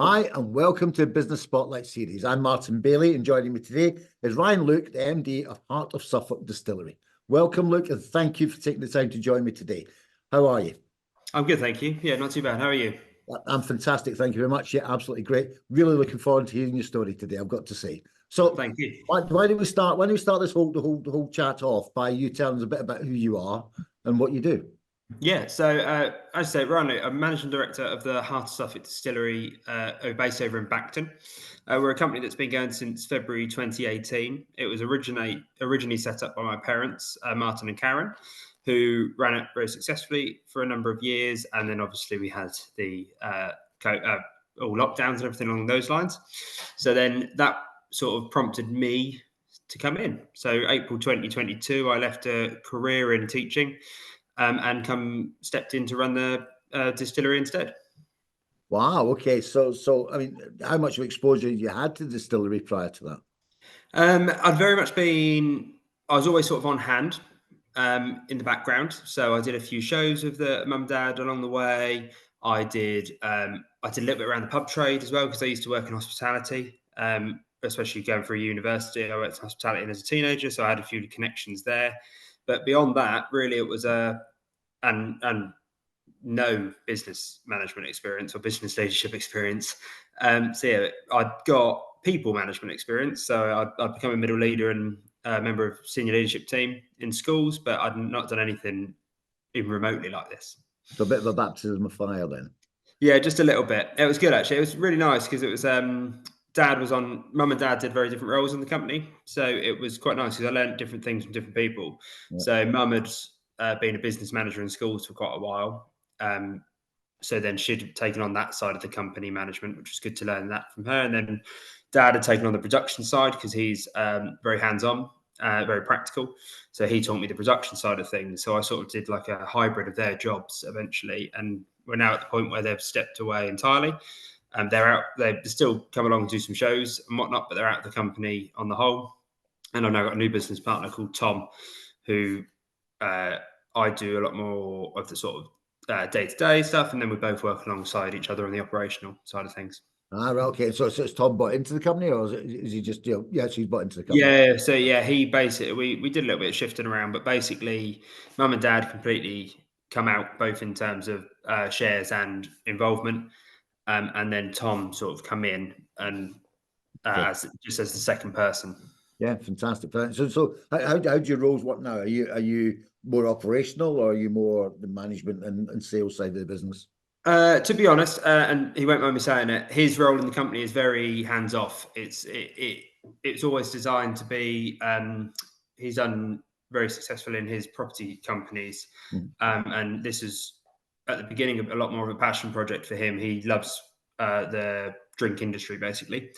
Hi, and welcome to Business Spotlight Series. I'm Martin Bailey, and joining me today is Ryan Luke, the MD of Heart of Suffolk Distillery. Welcome, Luke, and thank you for taking the time to join me today. How are you? I'm good, thank you. Yeah, not too bad. How are you? I'm fantastic. Thank you very much. Yeah, absolutely great. Really looking forward to hearing your story today, I've got to say. So Thank you. why don't we start? Why don't we start this whole chat off by you telling us a bit about who you are and what you do? Yeah, so as I say, Ryan, I'm managing director of the Heart of Suffolk Distillery, based over in Bacton. We're a company that's been going since February 2018. It was originally set up by my parents, Martin and Karen, who ran it very successfully for a number of years, and then obviously we had the all lockdowns and everything along those lines. So then that sort of prompted me to come in. So April 2022, I left a career in teaching. And stepped in to run the distillery instead. Wow. Okay. So I mean, how much of exposure you had to the distillery prior to that? I'd very much been. I was always sort of on hand in the background. So I did a few shows with the mum and dad along the way. I did. I did a little bit around the pub trade as well because I used to work in hospitality. Especially going for a university, I worked in hospitality as a teenager, so I had a few connections there. But beyond that, really, it was and no business management experience or business leadership experience. So yeah, I'd got people management experience. So I'd become a middle leader and a member of senior leadership team in schools, but I'd not done anything even remotely like this. So a bit of a baptism of fire then. Yeah, just a little bit. It was good actually. It was really nice because it was mum and dad did very different roles in the company. So it was quite nice because I learned different things from different people. Yeah. So mum had been a business manager in schools for quite a while. So then she'd taken on that side of the company management, which was good to learn that from her. And then dad had taken on the production side because he's very hands-on, very practical. So he taught me the production side of things. So I sort of did like a hybrid of their jobs eventually. And we're now at the point where they've stepped away entirely. They're out, they still come along and do some shows and whatnot, but they're out of the company on the whole. And I've now got a new business partner called Tom, who I do a lot more of the sort of day-to-day stuff, and then we both work alongside each other on the operational side of things. Ah, right, okay. So it's Tom bought into the company, or is he just, yeah, so he's bought into the company. Yeah, so yeah, he basically we did a little bit of shifting around, but basically, mum and dad completely come out both in terms of shares and involvement, and then Tom sort of come in and Okay. as the second person. Yeah, fantastic. So how do your roles work now? Are you more operational, or are you more the management and sales side of the business? To be honest, and he won't mind me saying it, his role in the company is very hands off. It's always designed to be. He's done very successful in his property companies, and this is at the beginning a lot more of a passion project for him. He loves the drink industry basically,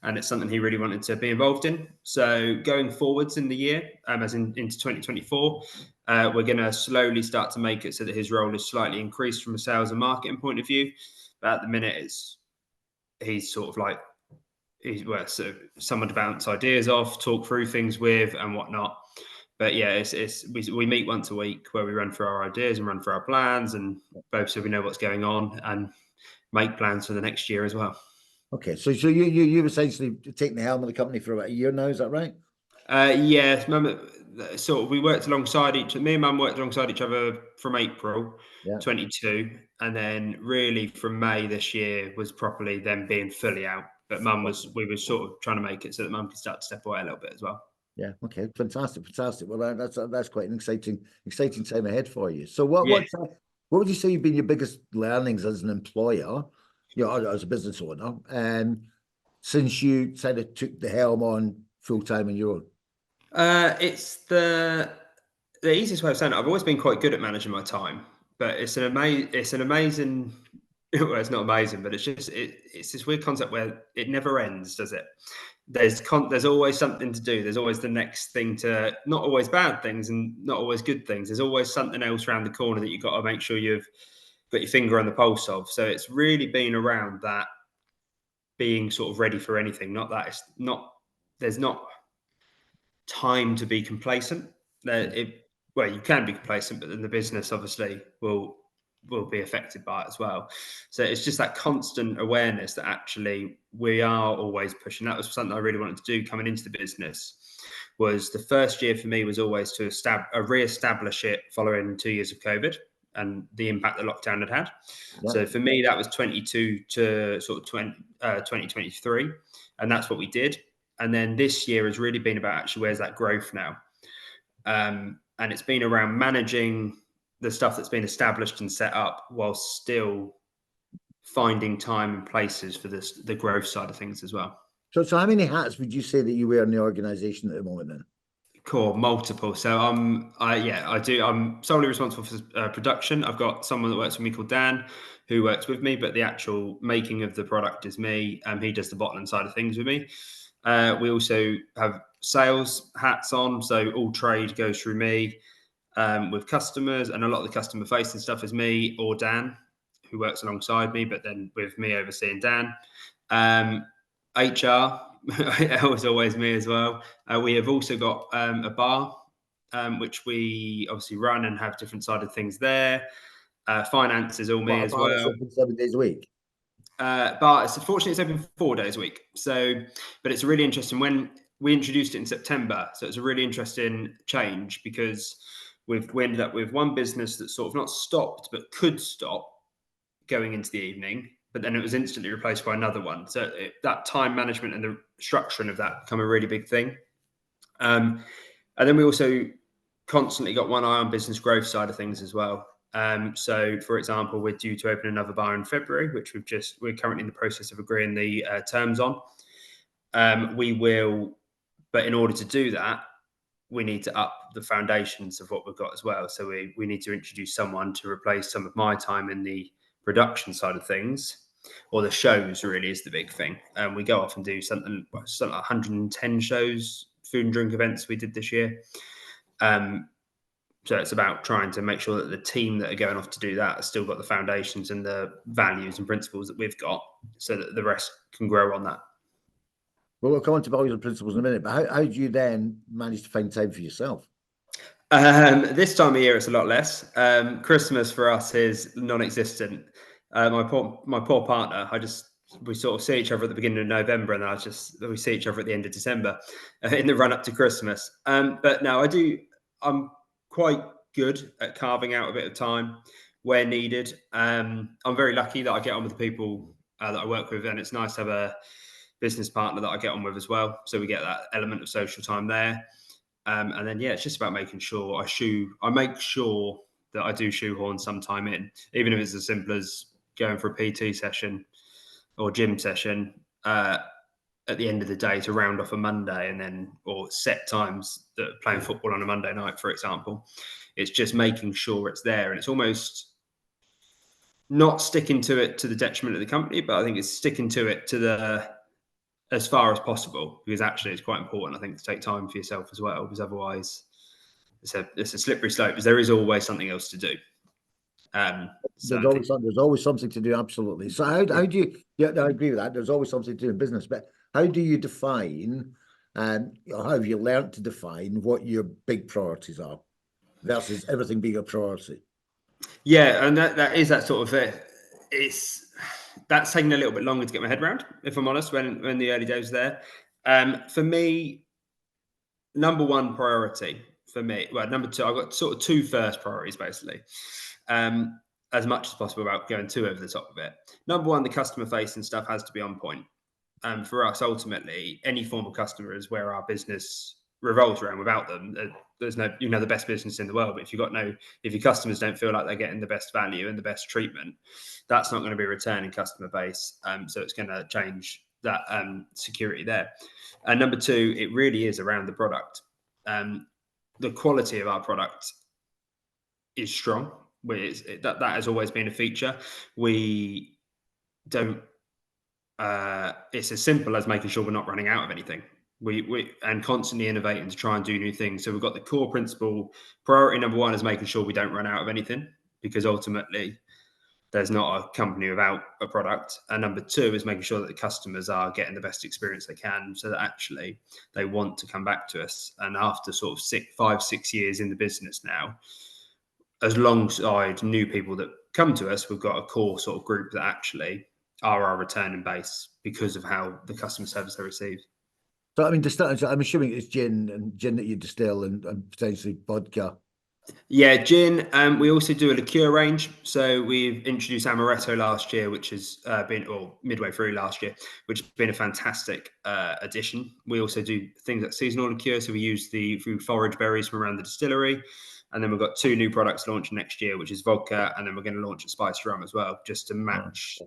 and it's something he really wanted to be involved in. So going forwards in the year, into 2024, we're going to slowly start to make it so that his role is slightly increased from a sales and marketing point of view. But at the minute, he's sort of like so someone to bounce ideas off, talk through things with, and whatnot. But yeah, we meet once a week where we run through our ideas and run through our plans, and both so we know what's going on and make plans for the next year as well. Okay, so you've essentially taken the helm of the company for about a year now, is that right? Yeah, sort of. We worked alongside me and Mum worked alongside each other from April Yeah. 22, and then really from May this year was properly them being fully out. But we were sort of trying to make it so that Mum could start to step away a little bit as well. Yeah. Okay. Fantastic. Well, that's quite an exciting time ahead for you. So Yeah. what would you say have been your biggest learnings as an employer, or as a business owner, since you kind of took the helm on full time on your own? It's the easiest way of saying it. I've always been quite good at managing my time, but it's an amazing. Well, it's not amazing, but it's this weird concept where it never ends, does it? There's always something to do. There's always the next thing to. Not always bad things and not always good things. There's always something else around the corner that you've got to make sure you've got your finger on the pulse of. So it's really been around that being sort of ready for anything. Not that it's not. There's not time to be complacent. Well, you can be complacent, but then the business obviously will will be affected by it as well. So it's just that constant awareness that actually we are always pushing. That was something I really wanted to do coming into the business. Was the first year for me was always to re-establish it following 2 years of COVID and the impact that lockdown had had. Yeah. So for me, that was 22 to sort of 2023, and that's what we did. And then this year has really been about actually where's that growth now, and it's been around managing the stuff that's been established and set up while still finding time and places for the growth side of things as well. So how many hats would you say that you wear in the organization at the moment then? Cool, multiple. So I do. I'm solely responsible for production. I've got someone that works with me called Dan, who works with me, but the actual making of the product is me. He does the bottling side of things with me. We also have sales hats on, so all trade goes through me with customers, and a lot of the customer facing stuff is me or Dan, who works alongside me, but then with me overseeing Dan. HR it was always me as well. We have also got a bar, which we obviously run and have different side of things there. Finance is all me as well. Open 7 days a week. But unfortunately, it's open 4 days a week. So, but it's really interesting when we introduced it in September. So it's a really interesting change because we ended up with one business that sort of not stopped, but could stop going into the evening. But then it was instantly replaced by another one. So that time management and the structuring of that become a really big thing. And then we also constantly got one eye on business growth side of things as well. So, for example, we're due to open another bar in February, which we're currently in the process of agreeing the terms on. We will, but in order to do that, we need to up the foundations of what we've got as well. So we need to introduce someone to replace some of my time in the production side of things, or the shows really is the big thing. We go off and do something like 110 shows, food and drink events we did this year. So it's about trying to make sure that the team that are going off to do that has still got the foundations and the values and principles that we've got, so that the rest can grow on that. Well, we'll come on to values and principles in a minute, but how do you then manage to find time for yourself? This time of year, it's a lot less. Christmas for us is non-existent. My poor partner, we sort of see each other at the beginning of November, and we see each other at the end of December in the run up to Christmas. But no, I'm quite good at carving out a bit of time where needed. I'm very lucky that I get on with the people that I work with, and it's nice to have a business partner that I get on with as well. So we get that element of social time there. And then, it's just about making sure I make sure that I do shoehorn some time in, even if it's as simple as going for a PT session or gym session at the end of the day to round off a Monday, or set times that playing football on a Monday night, for example. It's just making sure it's there, and it's almost not sticking to it to the detriment of the company, but I think it's sticking to it as far as possible, because actually it's quite important, I think, to take time for yourself as well, because otherwise it's a slippery slope, because there is always something else to do. There's always something to do, absolutely. So how do you, I agree with that, there's always something to do in business, but how do you define, and how have you learned to define what your big priorities are versus everything being a priority? Yeah, and that is that sort of that's taking a little bit longer to get my head around, if I'm honest, when the early days were there. For me, number one priority for me, number two, I've got sort of two first priorities, basically, as much as possible, about going two over the top of it. Number one, the customer facing stuff has to be on point. For us, ultimately, any form of customer is where our business revolves around. Without them, there's no, the best business in the world, but if your customers don't feel like they're getting the best value and the best treatment, that's not going to be a returning customer base. So it's going to change that security there. And number two, it really is around the product. The quality of our product is strong. That has always been a feature. We don't. It's as simple as making sure we're not running out of anything. We and constantly innovating to try and do new things. So we've got the core principle. Priority number one is making sure we don't run out of anything, because ultimately there's not a company without a product. And number two is making sure that the customers are getting the best experience they can, so that actually they want to come back to us. And after sort of 5-6 years in the business now, alongside new people that come to us, we've got a core sort of group that actually are our returning base because of how the customer service they receive. So I mean, I'm assuming it's gin that you distill and potentially vodka. Yeah, gin. We also do a liqueur range. So we've introduced amaretto last year, which has been, or midway through last year, which has been a fantastic addition. We also do things like seasonal liqueur. So we use the food forage berries from around the distillery. And then we've got 2 new products launching next year, which is vodka. And then we're going to launch a spiced rum as well, just to match.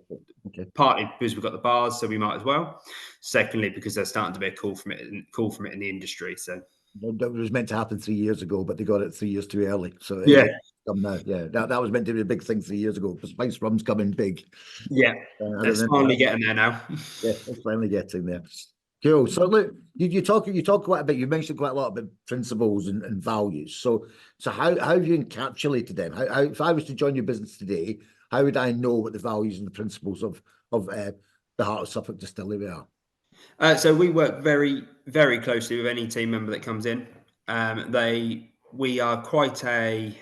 Okay. Partly because we've got the bars, so we might as well. Secondly, because there's starting to be a call from it in the industry. So That was meant to happen 3 years ago, but they got it 3 years too early. So yeah, it's come now. Yeah, that was meant to be a big thing 3 years ago. But spice rum's coming big. yeah, I it's remember finally that. getting there now. Yeah, it's finally getting there. Cool. So look, you talk quite a bit. You mentioned quite a lot about principles and values. So how have you encapsulated them? How if I was to join your business today, how would I know what the values and the principles of the Heart of Suffolk Distillery are? So we work very, very closely with any team member that comes in. We are quite a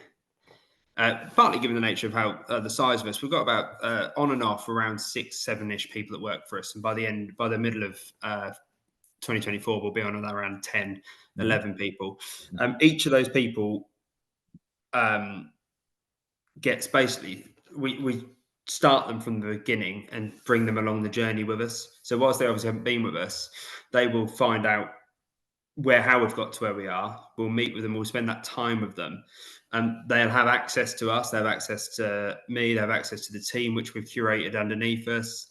partly given the nature of how the size of us, we've got about on and off around 6, 7-ish people that work for us, and by the middle of 2024, we'll be on around 10, 11 people. Each of those people gets basically we start them from the beginning and bring them along the journey with us. So whilst they obviously haven't been with us, they will find out how we've got to where we are. We'll meet with them. We'll spend that time with them, and they'll have access to us. They have access to me. They have access to the team, which we've curated underneath us,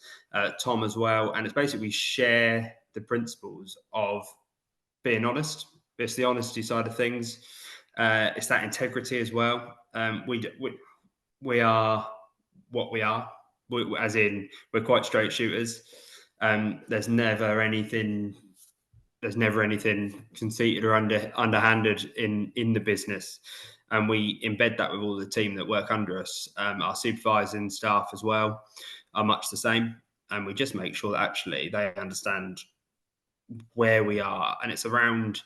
Tom as well. And it's basically we share the principles of being honest. It's the honesty side of things. It's that integrity as well. We are what we are, as in we're quite straight shooters. There's never anything conceited or underhanded in the business, and we embed that with all the team that work under us. Our supervising staff as well are much the same, and we just make sure that actually they understand where we are, and it's around.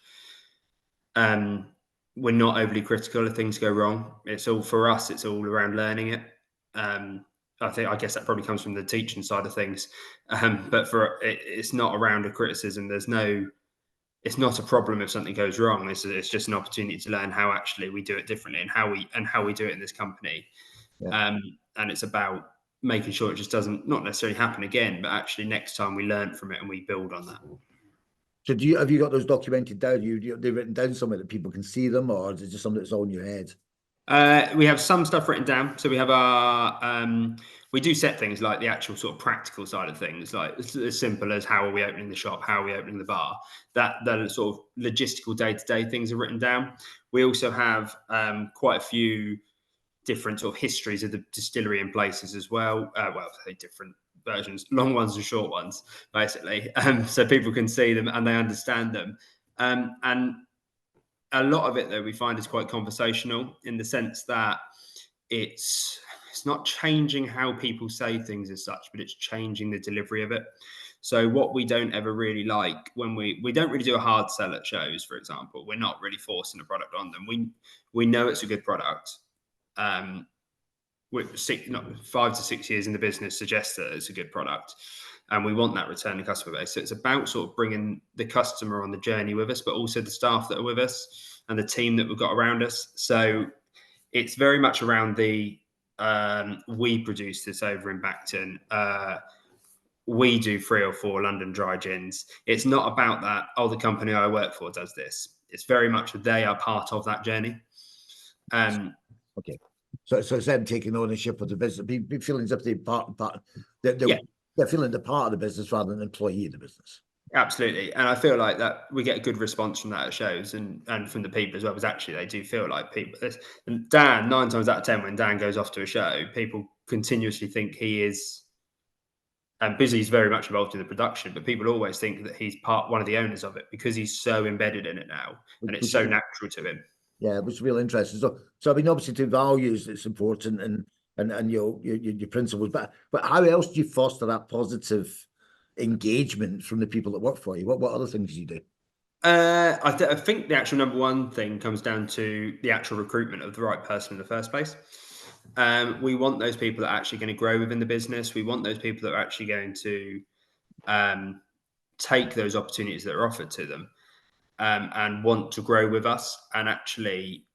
We're not overly critical if things go wrong. It's all for us. It's all around learning it. I guess that probably comes from the teaching side of things, but it's not around a criticism. It's not a problem if something goes wrong. It's just an opportunity to learn how actually we do it differently and how we do it in this company. Yeah. And it's about making sure it just doesn't not necessarily happen again, but actually next time we learn from it and we build on that. So have you got those documented down? They've written down somewhere that people can see them, or is it just something that's all in your head? We have some stuff written down. So we have we do set things like the actual sort of practical side of things, like as simple as how are we opening the shop, how are we opening the bar. That sort of logistical day-to-day things are written down. We also have quite a few different sort of histories of the distillery in places as well. Different versions, long ones and short ones, basically, so people can see them and they understand them. And a lot of it, though, we find is quite conversational in the sense that it's not changing how people say things as such, but it's changing the delivery of it. So what we don't ever really like when we don't really do a hard sell at shows, for example, we're not really forcing a product on them. We know it's a good product. With 5 to 6 years in the business suggests that it's a good product, and we want that returning customer base. So it's about sort of bringing the customer on the journey with us, but also the staff that are with us and the team that we've got around us. So it's very much around the we produce this over in Bacton. We do 3 or 4 London dry gins. It's not about that. Oh, the company I work for does this. It's very much they are part of that journey. Okay. So it's them taking ownership of the business, be feeling as if they're feeling they're part of the business rather than an employee of the business. Absolutely. And I feel like that we get a good response from that at shows and from the people as well, because actually they do feel like people. And Dan, 9 times out of 10, when Dan goes off to a show, people continuously think he is, and Busey's very much involved in the production, but people always think that he's one of the owners of it because he's so embedded in it now and it's so natural to him. Yeah, it was real interesting. So I mean, obviously, to values, it's important, and your principles. But how else do you foster that positive engagement from the people that work for you? What other things do you do? I think the actual number one thing comes down to the actual recruitment of the right person in the first place. We want those people that are actually going to grow within the business. We want those people that are actually going to take those opportunities that are offered to them, and want to grow with us, and actually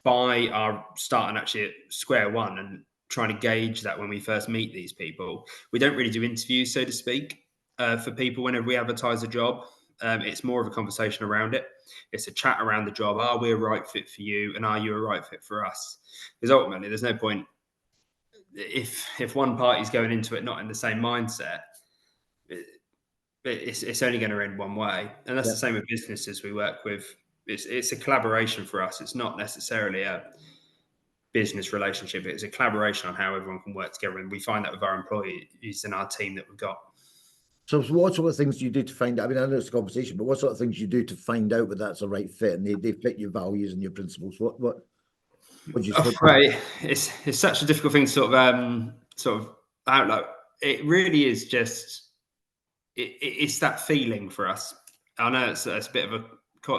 by our starting actually at square one and trying to gauge that when we first meet these people. We don't really do interviews, so to speak, for people whenever we advertise a job. It's more of a conversation around it. It's a chat around the job. Are we a right fit for you, and are you a right fit for us? Because ultimately, there's no point if one party's going into it not in the same mindset. It's only going to end one way, and that's Yeah. the same with businesses we work with. It's a collaboration for us. It's not necessarily a business relationship. It's a collaboration on how everyone can work together, and we find that with our employees and our team that we've got. So what sort of things do you do to find out? I mean, I know it's a conversation, but what sort of things do you do to find out whether that's a right fit and they fit your values and your principles? What do you Oh, look for? right, it's such a difficult thing to sort of outlook. It really is just it's that feeling for us. I know it's a bit of a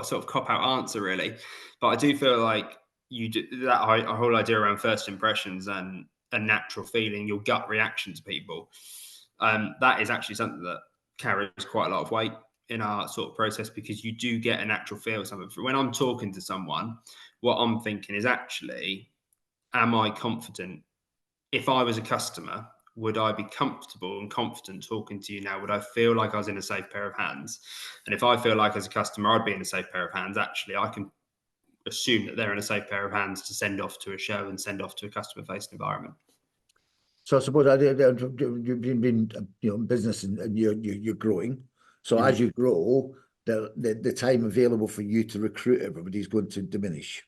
sort of cop out answer, really, but I do feel like you do that whole idea around first impressions and a natural feeling, your gut reaction to people. That is actually something that carries quite a lot of weight in our sort of process, because you do get a natural feel of something. When I'm talking to someone, what I'm thinking is actually, am I confident? If I was a customer, would I be comfortable and confident talking to you now? Would I feel like I was in a safe pair of hands? And if I feel like as a customer I'd be in a safe pair of hands, actually I can assume that they're in a safe pair of hands to send off to a show and send off to a customer facing environment. So I suppose you've been in business and you're growing. So as Mm-hmm. you grow, the time available for you to recruit everybody is going to diminish,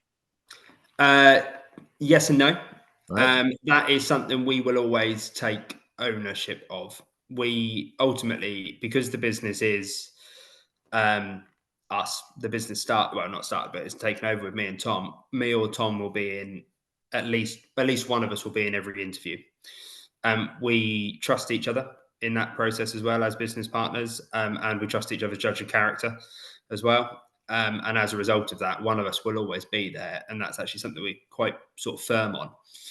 Yes and no. right? That is something we will always take ownership of. We ultimately, because the business is us, the business not started, but it's taken over with me and Tom. Me or Tom will be in at least one of us will be in every interview. We trust each other in that process as well as business partners, and we trust each other's judge of character as well. And as a result of that, one of us will always be there, and that's actually something we're quite sort of firm on,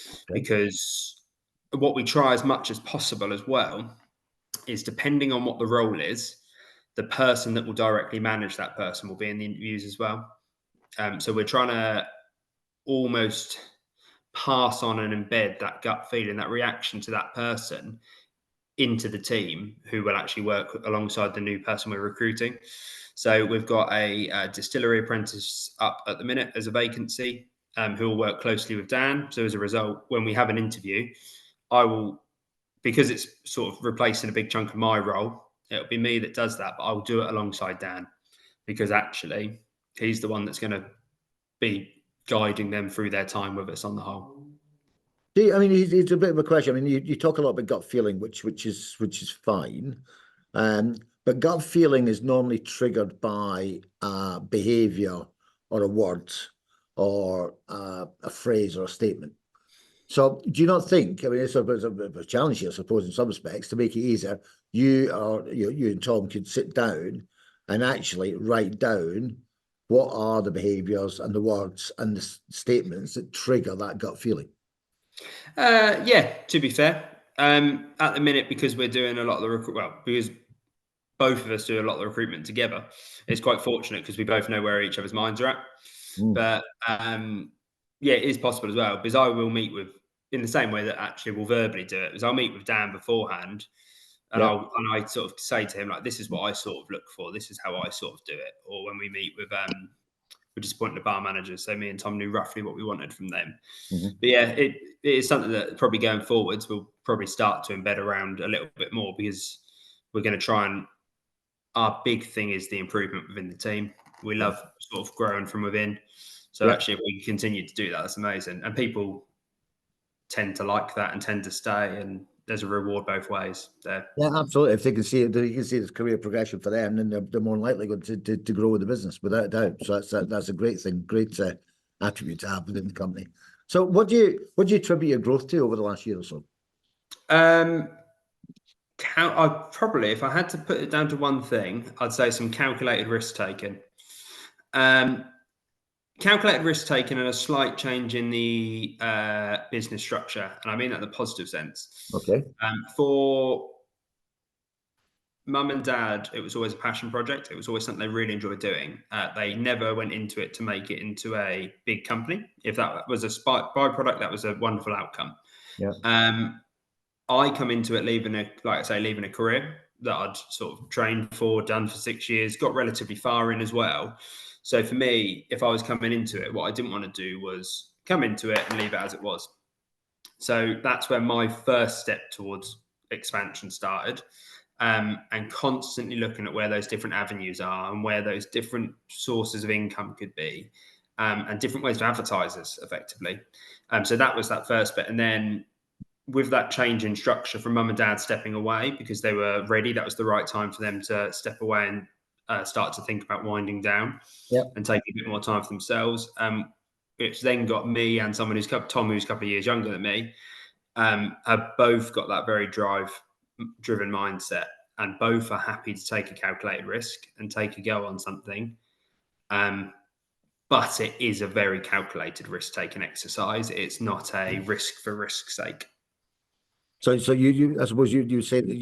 Okay. because what we try as much as possible as well is, depending on what the role is, the person that will directly manage that person will be in the interviews as well. So we're trying to almost pass on and embed that gut feeling, that reaction to that person into the team who will actually work alongside the new person we're recruiting. So we've got a distillery apprentice up at the minute as a vacancy, who will work closely with Dan. So as a result, when we have an interview, I will, because it's sort of replacing a big chunk of my role, it'll be me that does that, but I'll do it alongside Dan, because actually he's the one that's going to be guiding them through their time with us on the whole. See, I mean, it's a bit of a question. I mean, you talk a lot about gut feeling, which is fine, but gut feeling is normally triggered by behavior or a word or a phrase or a statement. So, do you not think? I mean, it's a bit of a challenge here, I suppose, in some respects, to make it easier. You and Tom could sit down and actually write down what are the behaviors and the words and the statements that trigger that gut feeling. Yeah, to be fair, at the minute, because we're doing a lot of the because both of us do a lot of the recruitment together, it's quite fortunate because we both know where each other's minds are at. Mm. But yeah, it is possible as well, because I will meet with, in the same way that actually we'll verbally do it, is I'll meet with Dan beforehand, and Yeah. I sort of say to him, like, this is what I sort of look for, this is how I sort of do it. Or when we meet with we're just appointing the bar managers, so me and Tom knew roughly what we wanted from them. Mhm. But yeah, it is something that probably going forwards we'll probably start to embed around a little bit more, because we're going to try and, our big thing is the improvement within the team. We Yeah. love sort of growing from within. So Yeah. actually, if we continue to do that, that's amazing. And people tend to like that and tend to stay. And there's a reward both ways there. Yeah, absolutely. If they can see it, you can see this career progression for them, then they're more likely going to grow with the business without a doubt. So that's a great thing, great attribute to have within the company. So what do you attribute your growth to over the last year or so? Um, I probably, if I had to put it down to one thing, I'd say some calculated risk taking. calculated risk taken and a slight change in the business structure, and I mean that in the positive sense. Okay. For mum and dad, it was always a passion project. It was always something they really enjoyed doing. They never went into it to make it into a big company. If that was a byproduct, that was a wonderful outcome. Yeah. I come into it leaving a career that I'd sort of trained for, done for 6 years, got relatively far in as well. So for me, if I was coming into it, what I didn't want to do was come into it and leave it as it was. So that's where my first step towards expansion started. And constantly looking at where those different avenues are and where those different sources of income could be, and different ways to advertise us effectively. So that was that first bit. And then with that change in structure from mum and dad stepping away because they were ready, that was the right time for them to step away and start to think about winding down Yeah. and taking a bit more time for themselves. Which then got me and someone who's Tom, who's a couple of years younger than me, have both got that very driven mindset, and both are happy to take a calculated risk and take a go on something. But it is a very calculated risk-taking exercise. It's not a risk for risk's sake. So I suppose you say that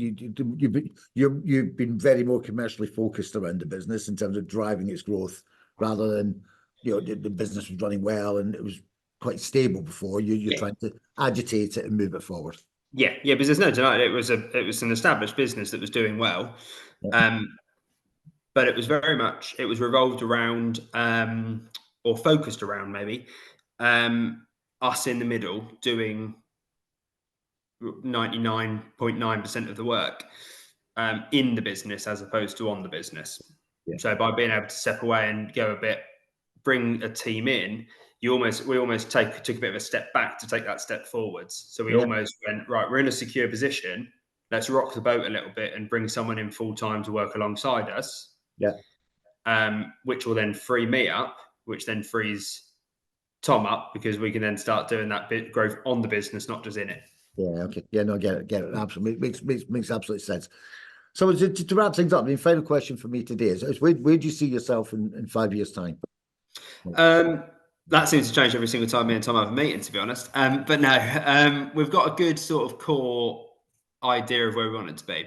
you've been very more commercially focused around the business in terms of driving its growth, rather than the business was running well and it was quite stable before. You're trying to agitate it and move it forward. Yeah, because there's no denying it was an established business that was doing well, but it was very much revolved around or focused around maybe us in the middle doing 99.9% of the work in the business as opposed to on the business. Yeah. So by being able to step away and go a bit, bring a team in, we almost took a bit of a step back to take that step forwards. So we almost went, right, we're in a secure position. Let's rock the boat a little bit and bring someone in full time to work alongside us. Yeah. Which will then free me up, which then frees Tom up, because we can then start doing that bit growth on the business, not just in it. Yeah. Okay. Yeah. No, get it. Absolutely makes absolute sense. So to wrap things up, the final question for me today is where do you see yourself in 5 years' time? That seems to change every single time me and Tom have a meeting, to be honest. But no, we've got a good sort of core idea of where we want it to be.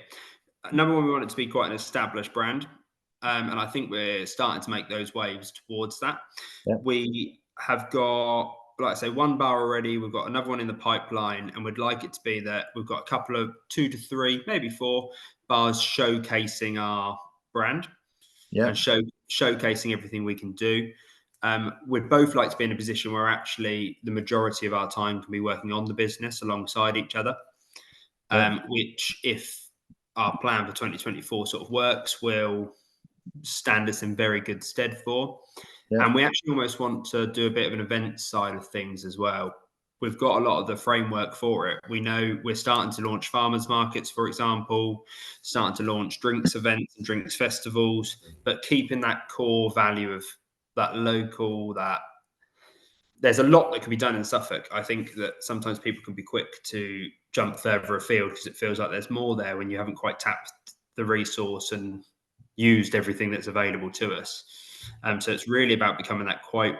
Number one, we want it to be quite an established brand. And I think we're starting to make those waves towards that. Yeah. We have got, like I say, one bar already. We've got another one in the pipeline, and we'd like it to be that we've got a couple of 2 to 3, maybe 4 bars showcasing our brand, and showcasing everything we can do. We'd both like to be in a position where actually the majority of our time can be working on the business alongside each other, which, if our plan for 2024 sort of works, will stand us in very good stead for. Yeah. And we actually almost want to do a bit of an event side of things as well. We've got a lot of the framework for it. We know we're starting to launch farmers markets, for example, starting to launch drinks events and drinks festivals, but keeping that core value of that local, that there's a lot that can be done in Suffolk. I think that sometimes people can be quick to jump further afield because it feels like there's more there when you haven't quite tapped the resource and used everything that's available to us. So it's really about becoming that quite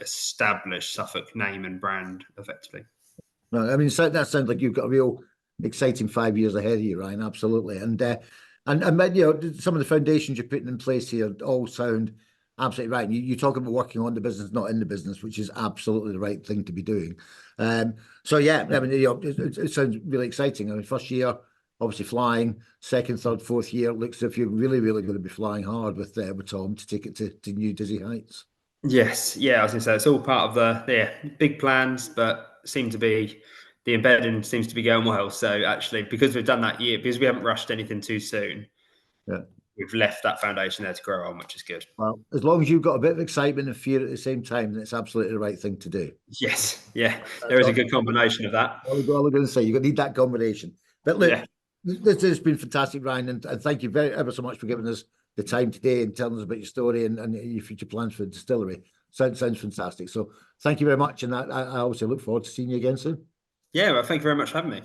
established Suffolk name and brand, effectively. No, I mean, that sounds like you've got a real exciting 5 years ahead of you, Ryan. Absolutely. And some of the foundations you're putting in place here all sound absolutely right. You talk about working on the business, not in the business, which is absolutely the right thing to be doing. So yeah, I mean, it sounds really exciting. I mean, first year, obviously flying. Second, third, fourth year, looks as if you're really, really going to be flying hard with Tom to take it to new dizzy heights. Yes, yeah, I was going to say it's all part of the big plans, but the embedding seems to be going well. So actually, because we've done that year, because we haven't rushed anything too soon, we've left that foundation there to grow on, which is good. Well, as long as you've got a bit of excitement and fear at the same time, then it's absolutely the right thing to do. Yes, yeah, there is a good combination of that. All I'm going to say, you're going to need that combination. But look, this has been fantastic, Ryan, and thank you ever so much for giving us the time today and telling us about your story and your future plans for the distillery. Sounds fantastic. So thank you very much, and I obviously look forward to seeing you again soon. Yeah, well, thank you very much for having me.